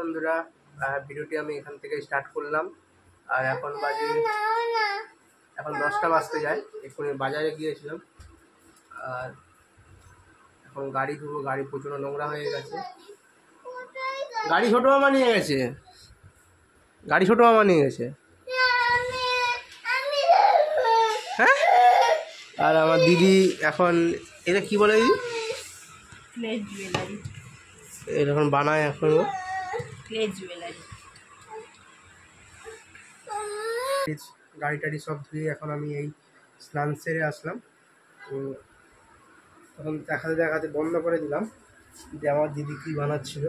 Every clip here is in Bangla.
বন্ধুরা, ভিডিওটি আমি এখান থেকে স্টার্ট করলাম। আর এখন বাজে 10টা বাজতে যায়। এক্ষুনি বাজারে গিয়েছিলাম, আর এখন গাড়ি ধুবো। গাড়ি প্রচুর নোংরা হয়ে গেছে। গাড়ি ছোটো মামা নিয়ে গেছে। হ্যাঁ, আর আমার দিদি এখন এটা কি বলে দিদি, ক্লে জুয়েলারি, এরকম বানায় এখন ক্লে জুয়েলারি। গাড়ি টাড়ি সব ধুয়ে এখন আমি এই স্নান সেরে আসলাম। তো তখন দেখাতে বন্ধ করে দিলাম যে আমার দিদি কী বানাচ্ছিল।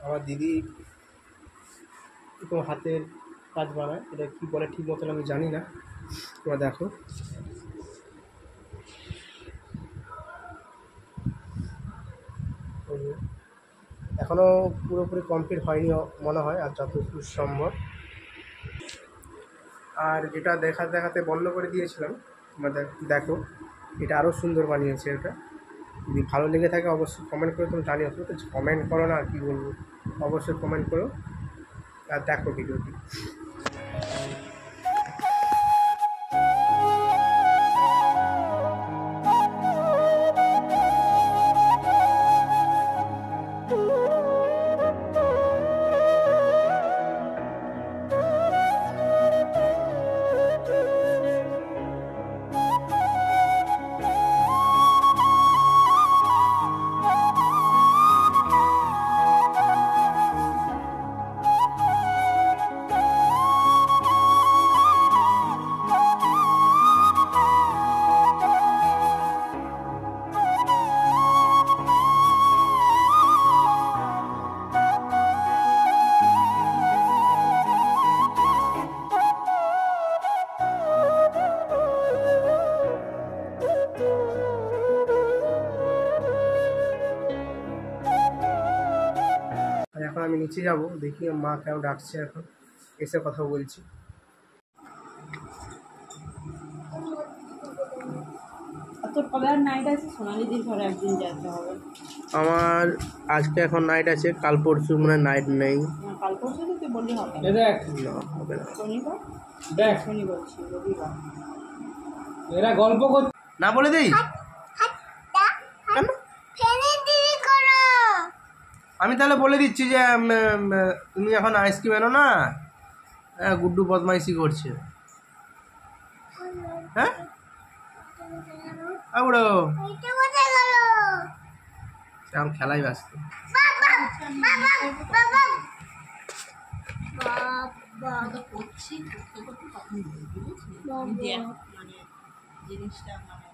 আমার দিদি তো হাতের কাজ বানায়, এটা কী বলে ঠিক মতন আমি জানি না। তোমরা দেখো, এখনও পুরোপুরি কমপ্লিট হয়নি মনে হয়, আর যতদূর সম্ভব। আর যেটা দেখাতে বন্ধ করে দিয়েছিলাম, তোমাদের দেখো, এটা আরও সুন্দর বানিয়েছে। এটা যদি ভালো লেগে থাকে অবশ্যই কমেন্ট করে তুমি জানিও। তো কমেন্ট করো না, আর কী বলবো, অবশ্যই কমেন্ট করো আর দেখো ভিডিওটি। এখন আমি নিচে যাব, দেখি মা কেন ডাকছে। এখন এসে কথা বলছি। তোর কবে আর নাইট আছে? সোনালিদির ঘরে একদিন যেতে হবে আমার। আজকে এখন নাইট আছে, কাল পরশু মানে নাইট নেই। কাল পরশু তো তুই বললি হবে না, হবে না। শনিবার বলছি, রবিবার এরা গল্প কর না বলে দেই। আমি তাহলে বলে দিচ্ছি যে তুমি এখন আইসক্রিম এনো না, গুড্ডু বদমাইশি করছে। হ্যাঁ বুড়ো, এখন খেলাই ব্যস্ত। মানে জিনিসটা মানে